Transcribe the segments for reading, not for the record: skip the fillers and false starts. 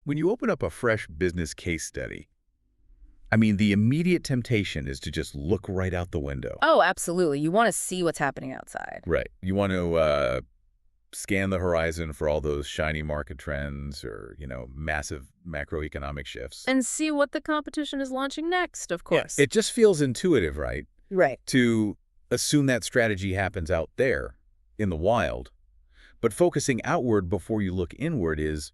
When you open up a fresh business case study, I mean, the immediate temptation is to just look right out the window. Oh, absolutely. You want to see what's happening outside. Right. You want to scan the horizon for all those shiny market trends or, massive macroeconomic shifts. And see what the competition is launching next, of Yeah, course. it just feels intuitive, right? Right. To assume that strategy happens out there in the wild. But focusing outward before you look inward is,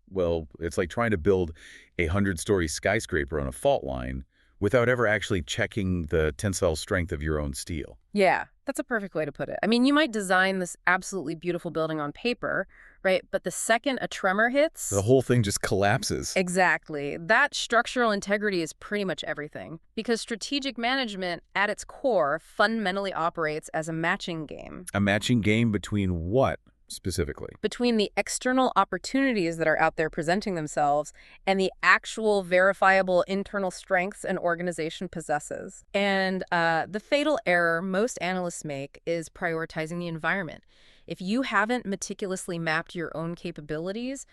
well, it's like trying to build a 100-story skyscraper on a fault line without ever actually checking the tensile strength of your own steel. Yeah, that's a perfect way to put it. I mean, you might design this absolutely beautiful building on paper, right? But the second a tremor hits... The whole thing just collapses. Exactly. That structural integrity is pretty much everything. Because strategic management, at its core, fundamentally operates as a matching game. A matching game between what, specifically? Between the external opportunities that are out there presenting themselves and the actual verifiable internal strengths an organization possesses. And the fatal error most analysts make is prioritizing the environment. If you haven't meticulously mapped your own capabilities,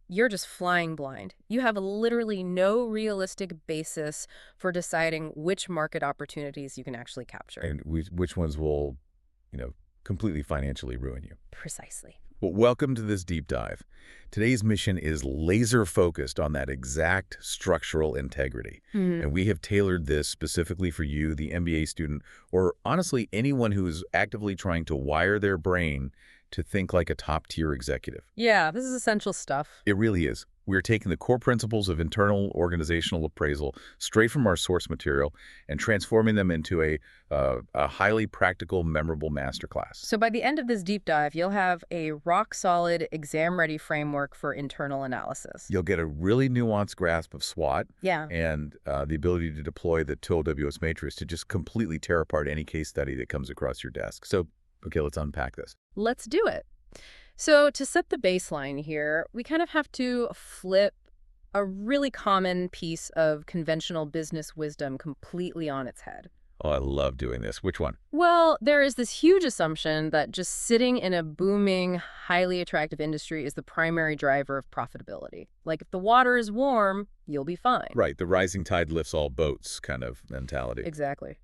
you're just flying blind. You have literally no realistic basis for deciding which market opportunities you can actually capture. And which ones will, completely financially ruin you. Precisely. Well, welcome to this deep dive. Today's mission is laser focused on that exact structural integrity. And we have tailored this specifically for you, the MBA student, or honestly, anyone who is actively trying to wire their brain to think like a top-tier executive. Yeah, this is essential stuff. It really is. We are taking the core principles of internal organizational appraisal straight from our source material and transforming them into a highly practical, memorable masterclass. So by the end of this deep dive, you'll have a rock-solid, exam-ready framework for internal analysis. You'll get a really nuanced grasp of SWOT and the ability to deploy the TOWS matrix to just completely tear apart any case study that comes across your desk. So, okay, let's unpack this. Let's do it. So to set the baseline here, we kind of have to flip a really common piece of conventional business wisdom completely on its head. Oh, I love doing this. Which one? Well, there is this huge assumption that just sitting in a booming, highly attractive industry is the primary driver of profitability. Like if the water is warm, you'll be fine. Right, the rising tide lifts all boats kind of mentality. Exactly.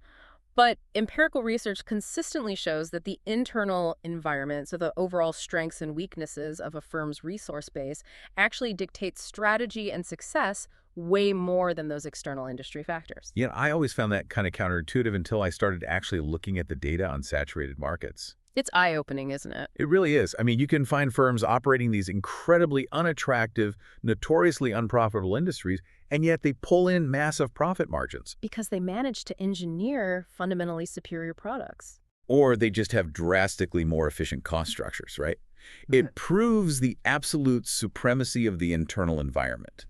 But empirical research consistently shows that the internal environment, so the overall strengths and weaknesses of a firm's resource base, actually dictates strategy and success way more than those external industry factors. Yeah, I always found that kind of counterintuitive until I started actually looking at the data on saturated markets. It's eye-opening, isn't it? It really is. I mean, you can find firms operating these incredibly unattractive, notoriously unprofitable industries, and yet they pull in massive profit margins. Because they manage to engineer fundamentally superior products. Or they just have drastically more efficient cost structures, right? It proves the absolute supremacy of the internal environment.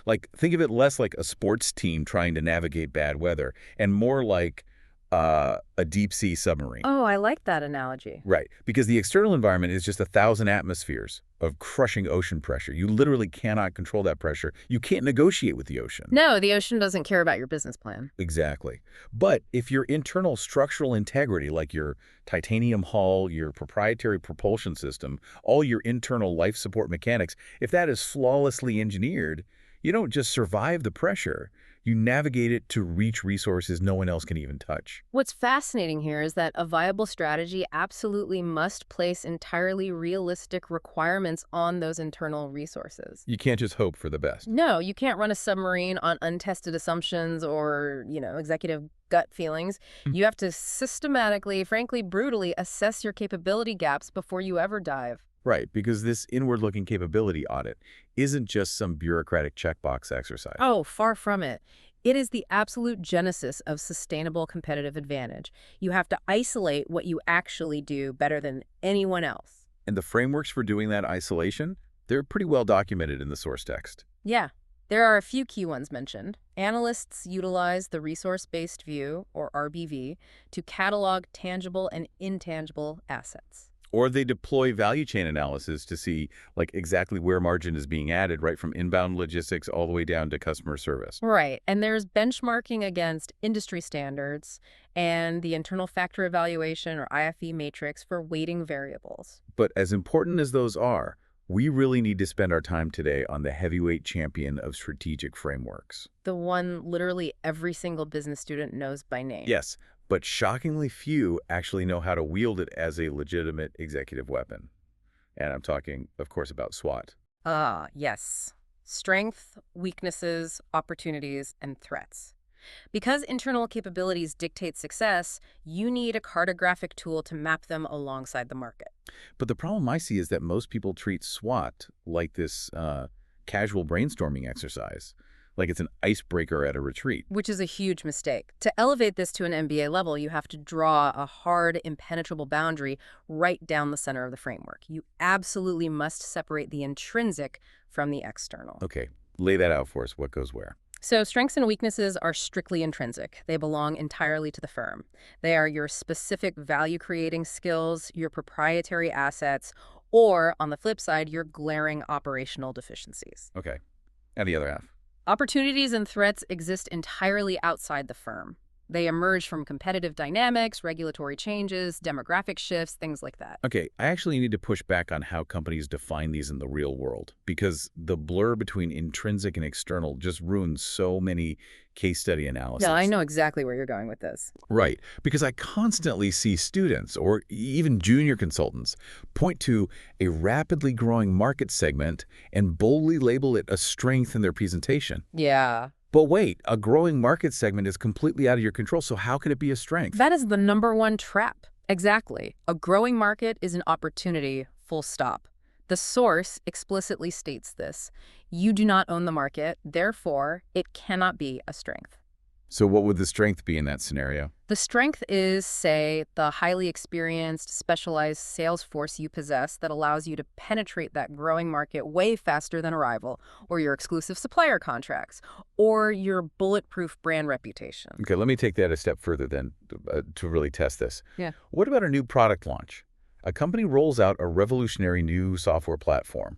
Like, think of it less like a sports team trying to navigate bad weather and more like a deep-sea submarine. Oh, I like that analogy. Right, because the external environment is just 1,000 atmospheres of crushing ocean pressure. You literally cannot control that pressure. You can't negotiate with the ocean. No, the ocean doesn't care about your business plan. Exactly. But if your internal structural integrity, like your titanium hull, your proprietary propulsion system, all your internal life support mechanics, if that is flawlessly engineered, you don't just survive the pressure. You navigate it to reach resources no one else can even touch. What's fascinating here is that a viable strategy absolutely must place entirely realistic requirements on those internal resources. You can't just hope for the best. No, you can't run a submarine on untested assumptions or, executive gut feelings. You have to systematically, frankly, brutally assess your capability gaps before you ever dive. Right, because this inward-looking capability audit isn't just some bureaucratic checkbox exercise. Oh, far from it. It is the absolute genesis of sustainable competitive advantage. You have to isolate what you actually do better than anyone else. And the frameworks for doing that isolation, they're pretty well documented in the source text. Yeah, there are a few key ones mentioned. Analysts utilize the resource-based view, or RBV, to catalog tangible and intangible assets. Or they deploy value chain analysis to see exactly where margin is being added, right from inbound logistics all the way down to customer service. Right. And there's benchmarking against industry standards and the internal factor evaluation or IFE matrix for weighting variables. But as important as those are, We really need to spend our time today on the heavyweight champion of strategic frameworks. The one literally every single business student knows by name. Yes, but shockingly few actually know how to wield it as a legitimate executive weapon. And I'm talking, of course, about SWOT. Ah, yes. Strength, weaknesses, opportunities, and threats. Because internal capabilities dictate success, you need a cartographic tool to map them alongside the market. But the problem I see is that most people treat SWOT like this casual brainstorming exercise, like it's an icebreaker at a retreat. Which is a huge mistake. To elevate this to an MBA level, you have to draw a hard, impenetrable boundary right down the center of the framework. You absolutely must separate the intrinsic from the external. Okay, lay that out for us. What goes where? So strengths and weaknesses are strictly intrinsic. They belong entirely to the firm. They are your specific value-creating skills, your proprietary assets, or, on the flip side, your glaring operational deficiencies. Okay, and the other half? Opportunities and threats exist entirely outside the firm. They emerge from competitive dynamics, regulatory changes, demographic shifts, things like that. Okay, I actually need to push back on how companies define these in the real world, because the blur between intrinsic and external just ruins so many case study analyses. Yeah, I know exactly where you're going with this. Right, because I constantly see students, or even junior consultants, point to a rapidly growing market segment and boldly label it a strength in their presentation. Yeah. But wait, a growing market segment is completely out of your control, so how can it be a strength? That is the #1 trap. Exactly. A growing market is an opportunity, full stop. The source explicitly states this. You do not own the market, therefore, it cannot be a strength. So what would the strength be in that scenario? The strength is, say, the highly experienced, specialized sales force you possess that allows you to penetrate that growing market way faster than a rival, or your exclusive supplier contracts, or your bulletproof brand reputation. Okay, let me take that a step further then to really test this. Yeah. What about a new product launch? A company rolls out a revolutionary new software platform.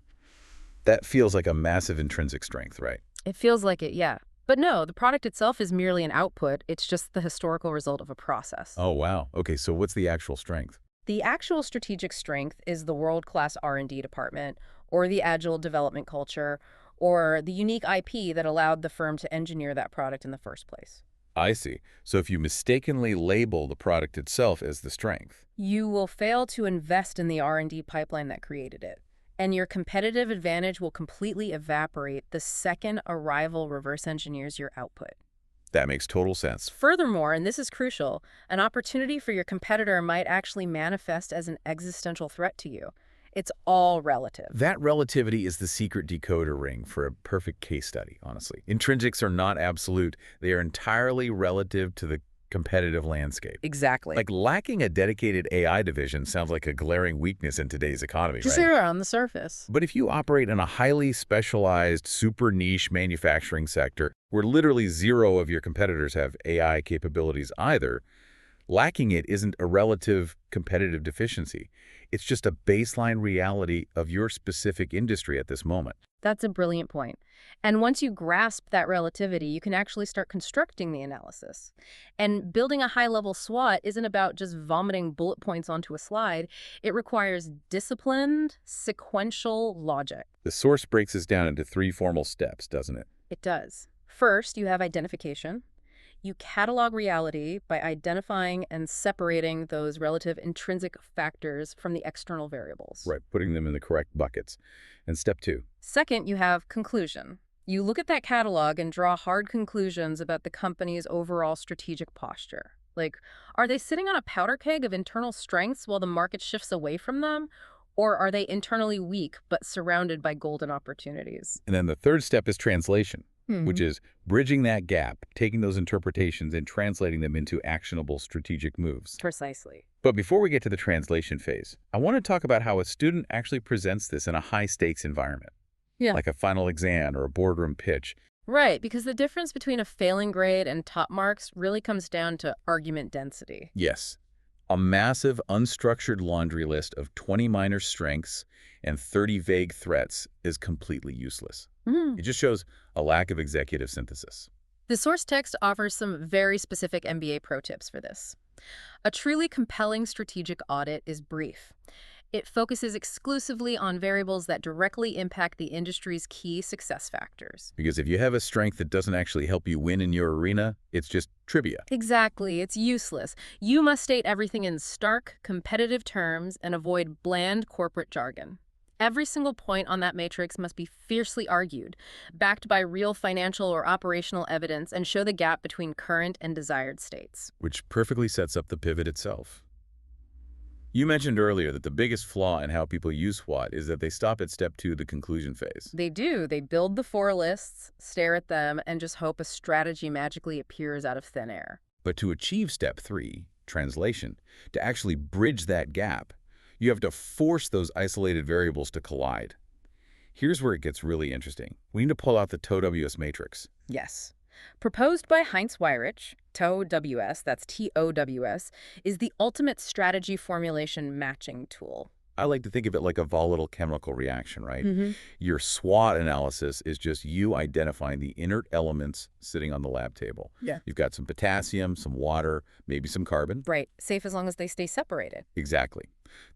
That feels like a massive intrinsic strength, right? It feels like it, yeah. But no, the product itself is merely an output. It's just the historical result of a process. Oh, wow. Okay, so what's the actual strength? The actual strategic strength is the world-class R&D department, or the agile development culture, or the unique IP that allowed the firm to engineer that product in the first place. I see. So if you mistakenly label the product itself as the strength. You will fail to invest in the R&D pipeline that created it. And your competitive advantage will completely evaporate the second a rival reverse engineers your output. That makes total sense. Furthermore, and this is crucial, an opportunity for your competitor might actually manifest as an existential threat to you. It's all relative. That relativity is the secret decoder ring for a perfect case study, honestly. Intrinsics are not absolute. They are entirely relative to the competitive landscape. Exactly. Like lacking a dedicated AI division sounds like a glaring weakness in today's economy, Just right? here on the surface. But if you operate in a highly specialized, super niche manufacturing sector where literally zero of your competitors have AI capabilities either, lacking it isn't a relative competitive deficiency. It's just a baseline reality of your specific industry at this moment. That's a brilliant point. And once you grasp that relativity, you can actually start constructing the analysis. And building a high-level SWOT isn't about just vomiting bullet points onto a slide. It requires disciplined, sequential logic. The source breaks this down into 3 formal steps, doesn't it? It does. First, you have identification. You catalog reality by identifying and separating those relative intrinsic factors from the external variables. Right, putting them in the correct buckets. And step 2. Second, you have conclusion. You look at that catalog and draw hard conclusions about the company's overall strategic posture. Like, are they sitting on a powder keg of internal strengths while the market shifts away from them? Or are they internally weak but surrounded by golden opportunities? And then the third step is translation, which is bridging that gap, taking those interpretations and translating them into actionable strategic moves. Precisely. But before we get to the translation phase, I want to talk about how a student actually presents this in a high-stakes environment. Yeah. Like a final exam or a boardroom pitch. Right, because the difference between a failing grade and top marks really comes down to argument density. Yes. A massive, unstructured laundry list of 20 minor strengths and 30 vague threats is completely useless. It just shows a lack of executive synthesis. The source text offers some very specific MBA pro tips for this. A truly compelling strategic audit is brief. It focuses exclusively on variables that directly impact the industry's key success factors. Because if you have a strength that doesn't actually help you win in your arena, it's just trivia. Exactly, it's useless. You must state everything in stark, competitive terms and avoid bland corporate jargon. Every single point on that matrix must be fiercely argued, backed by real financial or operational evidence, and show the gap between current and desired states. Which perfectly sets up the pivot itself. You mentioned earlier that the biggest flaw in how people use SWOT is that they stop at step 2, the conclusion phase. They do. They build the 4 lists, stare at them, and just hope a strategy magically appears out of thin air. But to achieve step 3, translation, to actually bridge that gap, you have to force those isolated variables to collide. Here's where it gets really interesting. We need to pull out the TOWS matrix. Yes. Proposed by Heinz Weyrich, TOWS, that's TOWS, is the ultimate strategy formulation matching tool. I like to think of it like a volatile chemical reaction, right? Mm-hmm. Your SWOT analysis is just you identifying the inert elements sitting on the lab table. Yeah. You've got some potassium, some water, maybe some carbon. Right. Safe as long as they stay separated. Exactly.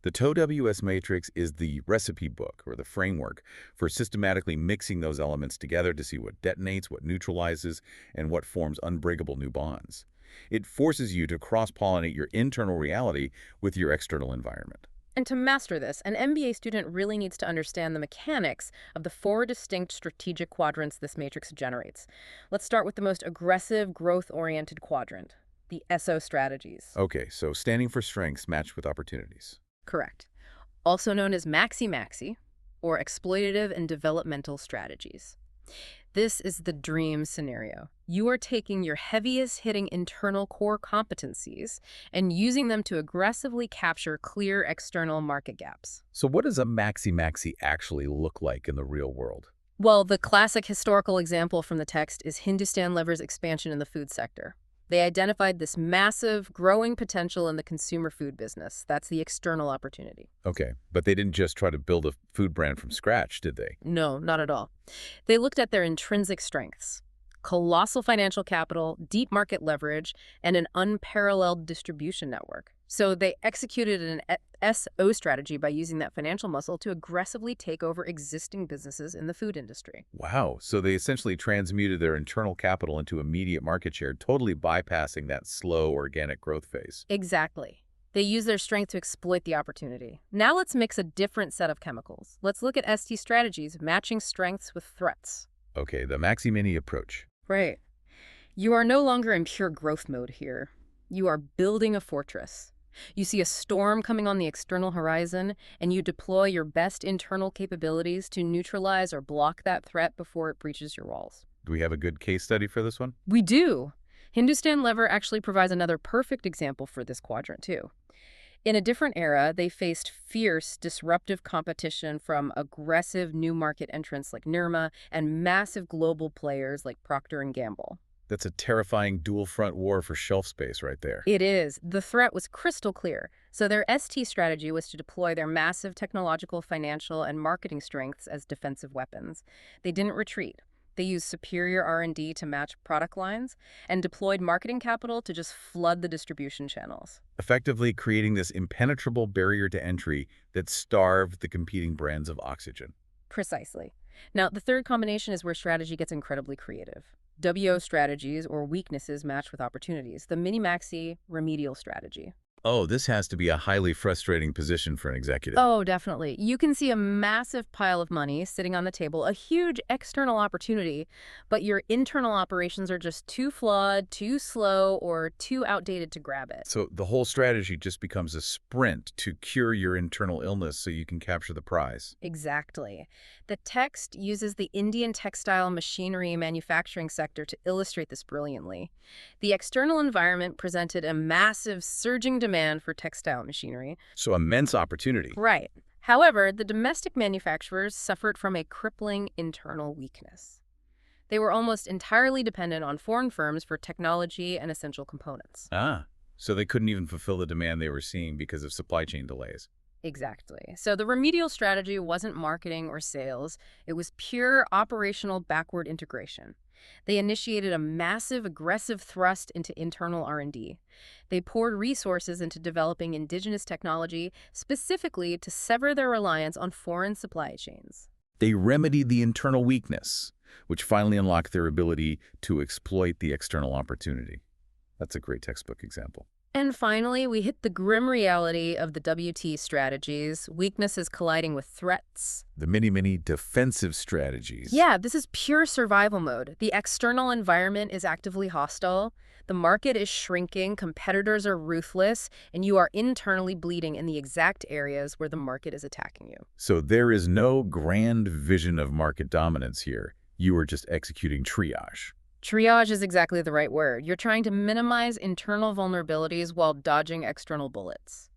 The TOWS matrix is the recipe book or the framework for systematically mixing those elements together to see what detonates, what neutralizes, and what forms unbreakable new bonds. It forces you to cross-pollinate your internal reality with your external environment. And to master this, an MBA student really needs to understand the mechanics of the 4 distinct strategic quadrants this matrix generates. Let's start with the most aggressive, growth-oriented quadrant, the SO strategies. Okay, so standing for strengths matched with opportunities. Correct. Also known as maxi-maxi, or exploitative and developmental strategies. This is the dream scenario. You are taking your heaviest hitting internal core competencies and using them to aggressively capture clear external market gaps. So what does a maxi-maxi actually look like in the real world? Well, the classic historical example from the text is Hindustan Lever's expansion in the food sector. They identified this massive, growing potential in the consumer food business. That's the external opportunity. Okay, but they didn't just try to build a food brand from scratch, did they? No, not at all. They looked at their intrinsic strengths: colossal financial capital, deep market leverage, and an unparalleled distribution network. So they executed an SO strategy by using that financial muscle to aggressively take over existing businesses in the food industry. Wow, so they essentially transmuted their internal capital into immediate market share, totally bypassing that slow organic growth phase. Exactly. They use their strength to exploit the opportunity. Now let's mix a different set of chemicals. Let's look at ST strategies, matching strengths with threats. Okay, the maxi-mini approach. Right. You are no longer in pure growth mode here. You are building a fortress. You see a storm coming on the external horizon, and you deploy your best internal capabilities to neutralize or block that threat before it breaches your walls. Do we have a good case study for this one? We do. Hindustan Lever actually provides another perfect example for this quadrant, too. In a different era, they faced fierce, disruptive competition from aggressive new market entrants like Nirma and massive global players like Procter & Gamble. That's a terrifying dual-front war for shelf space right there. It is. The threat was crystal clear. So their ST strategy was to deploy their massive technological, financial, and marketing strengths as defensive weapons. They didn't retreat. They used superior R&D to match product lines and deployed marketing capital to just flood the distribution channels. Effectively creating this impenetrable barrier to entry that starved the competing brands of oxygen. Precisely. Now, the third combination is where strategy gets incredibly creative. WO strategies, or weaknesses matched with opportunities. The mini-maxi remedial strategy. Oh, this has to be a highly frustrating position for an executive. Oh, definitely. You can see a massive pile of money sitting on the table, a huge external opportunity, but your internal operations are just too flawed, too slow, or too outdated to grab it. So the whole strategy just becomes a sprint to cure your internal illness so you can capture the prize. Exactly. The text uses the Indian textile machinery manufacturing sector to illustrate this brilliantly. The external environment presented a massive, surging demand for textile machinery. So immense opportunity. Right. However, the domestic manufacturers suffered from a crippling internal weakness. They were almost entirely dependent on foreign firms for technology and essential components. Ah, so they couldn't even fulfill the demand they were seeing because of supply chain delays. Exactly. So the remedial strategy wasn't marketing or sales. It was pure operational backward integration. They initiated a massive, aggressive thrust into internal R&D. They poured resources into developing indigenous technology, specifically to sever their reliance on foreign supply chains. They remedied the internal weakness, which finally unlocked their ability to exploit the external opportunity. That's a great textbook example. And finally, we hit the grim reality of the WT strategies, weaknesses colliding with threats. The many defensive strategies. Yeah, this is pure survival mode. The external environment is actively hostile, the market is shrinking, competitors are ruthless, and you are internally bleeding in the exact areas where the market is attacking you. So there is no grand vision of market dominance here. You are just executing triage. Triage is exactly the right word. You're trying to minimize internal vulnerabilities while dodging external bullets.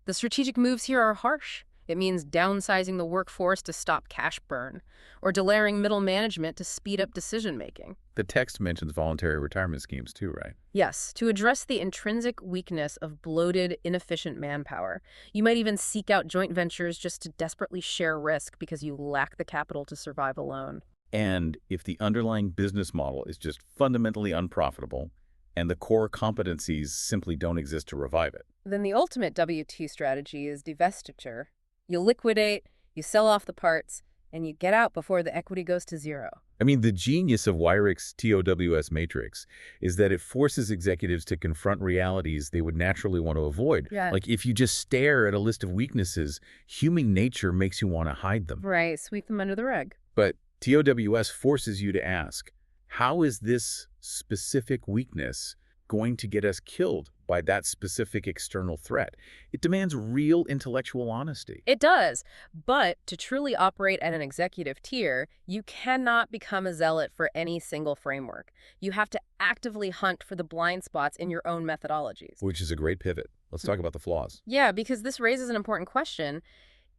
The strategic moves here are harsh. It means downsizing the workforce to stop cash burn, or delaying middle management to speed up decision-making. The text mentions voluntary retirement schemes too, right? Yes, to address the intrinsic weakness of bloated, inefficient manpower. You might even seek out joint ventures just to desperately share risk because you lack the capital to survive alone. And if the underlying business model is just fundamentally unprofitable and the core competencies simply don't exist to revive it. Then the ultimate WT strategy is divestiture. You liquidate, you sell off the parts, and you get out before the equity goes to zero. I mean, the genius of Weirich's TOWS matrix is that it forces executives to confront realities they would naturally want to avoid. Yeah. Like if you just stare at a list of weaknesses, human nature makes you want to hide them. Right, sweep them under the rug. But TOWS forces you to ask, how is this specific weakness going to get us killed by that specific external threat? It demands real intellectual honesty. It does, but to truly operate at an executive tier, you cannot become a zealot for any single framework. You have to actively hunt for the blind spots in your own methodologies. Which is a great pivot. Let's talk about the flaws. Yeah, because this raises an important question.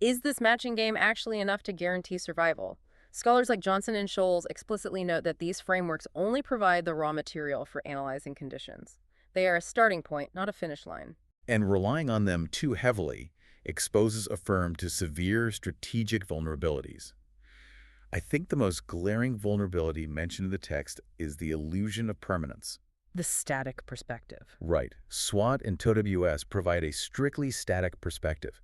Is this matching game actually enough to guarantee survival? Scholars like Johnson and Scholes explicitly note that these frameworks only provide the raw material for analyzing conditions. They are a starting point, not a finish line. And relying on them too heavily exposes a firm to severe strategic vulnerabilities. I think the most glaring vulnerability mentioned in the text is the illusion of permanence. The static perspective. Right. SWOT and TOWS provide a strictly static perspective.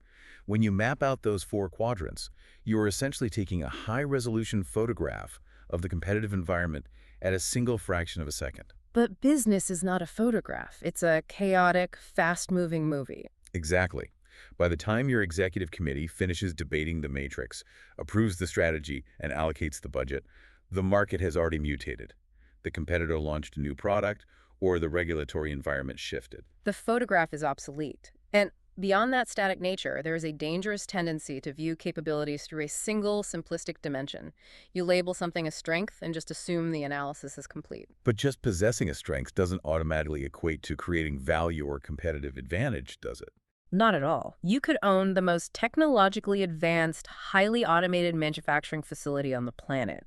When you map out those four quadrants, you are essentially taking a high-resolution photograph of the competitive environment at a single fraction of a second. But business is not a photograph. It's a chaotic, fast-moving movie. Exactly. By the time your executive committee finishes debating the matrix, approves the strategy, and allocates the budget, the market has already mutated. The competitor launched a new product, or the regulatory environment shifted. The photograph is obsolete. And beyond that static nature, there is a dangerous tendency to view capabilities through a single, simplistic dimension. You label something a strength and just assume the analysis is complete. But just possessing a strength doesn't automatically equate to creating value or competitive advantage, does it? Not at all. You could own the most technologically advanced, highly automated manufacturing facility on the planet.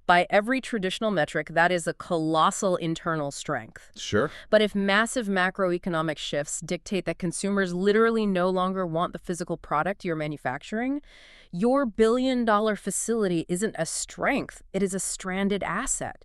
By every traditional metric, that is a colossal internal strength. Sure. But if massive macroeconomic shifts dictate that consumers literally no longer want the physical product you're manufacturing, your billion-dollar facility isn't a strength, it is a stranded asset.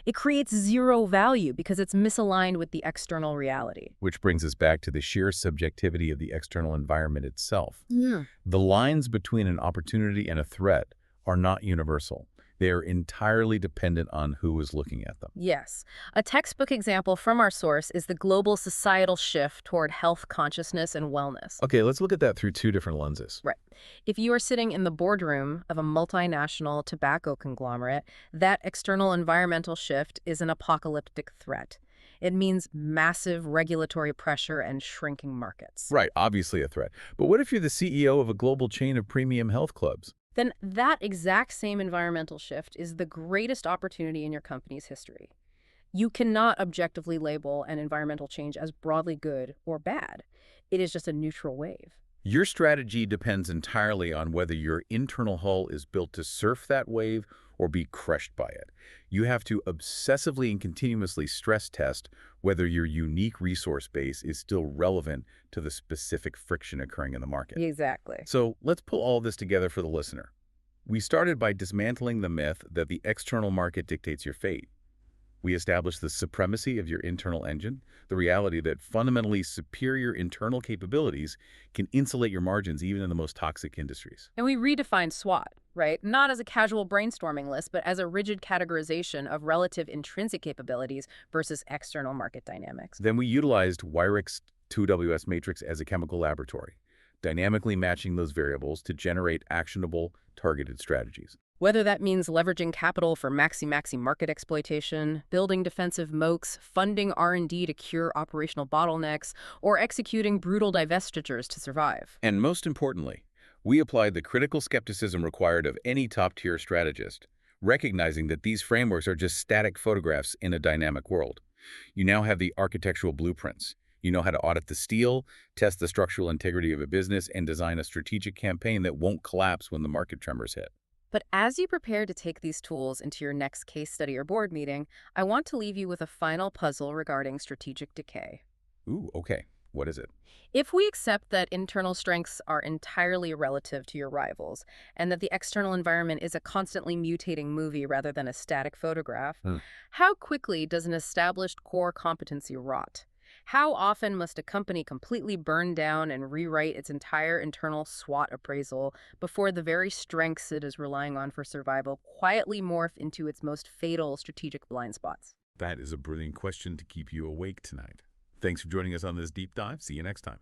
It creates zero value because it's misaligned with the external reality. Which brings us back to the sheer subjectivity of the external environment itself. Yeah. The lines between an opportunity and a threat are not universal. They are entirely dependent on who is looking at them. Yes. A textbook example from our source is the global societal shift toward health consciousness and wellness. Okay, let's look at that through two different lenses. Right. If you are sitting in the boardroom of a multinational tobacco conglomerate, that external environmental shift is an apocalyptic threat. It means massive regulatory pressure and shrinking markets. Right, obviously a threat. But what if you're the CEO of a global chain of premium health clubs? Then that exact same environmental shift is the greatest opportunity in your company's history. You cannot objectively label an environmental change as broadly good or bad. It is just a neutral wave. Your strategy depends entirely on whether your internal hull is built to surf that wave or be crushed by it. You have to obsessively and continuously stress test whether your unique resource base is still relevant to the specific friction occurring in the market. Exactly. So let's pull all this together for the listener. We started by dismantling the myth that the external market dictates your fate. We established the supremacy of your internal engine, the reality that fundamentally superior internal capabilities can insulate your margins even in the most toxic industries. And we redefined SWOT, right? Not as a casual brainstorming list, but as a rigid categorization of relative intrinsic capabilities versus external market dynamics. Then we utilized Weirich's 2WS matrix as a chemical laboratory, dynamically matching those variables to generate actionable, targeted strategies. Whether that means leveraging capital for maxi market exploitation, building defensive moats, funding R&D to cure operational bottlenecks, or executing brutal divestitures to survive. And most importantly, we applied the critical skepticism required of any top-tier strategist, recognizing that these frameworks are just static photographs in a dynamic world. You now have the architectural blueprints. You know how to audit the steel, test the structural integrity of a business, and design a strategic campaign that won't collapse when the market tremors hit. But as you prepare to take these tools into your next case study or board meeting, I want to leave you with a final puzzle regarding strategic decay. Ooh, okay. What is it? If we accept that internal strengths are entirely relative to your rivals, and that the external environment is a constantly mutating movie rather than a static photograph, how quickly does an established core competency rot? How often must a company completely burn down and rewrite its entire internal SWOT appraisal before the very strengths it is relying on for survival quietly morph into its most fatal strategic blind spots? That is a brilliant question to keep you awake tonight. Thanks for joining us on this deep dive. See you next time.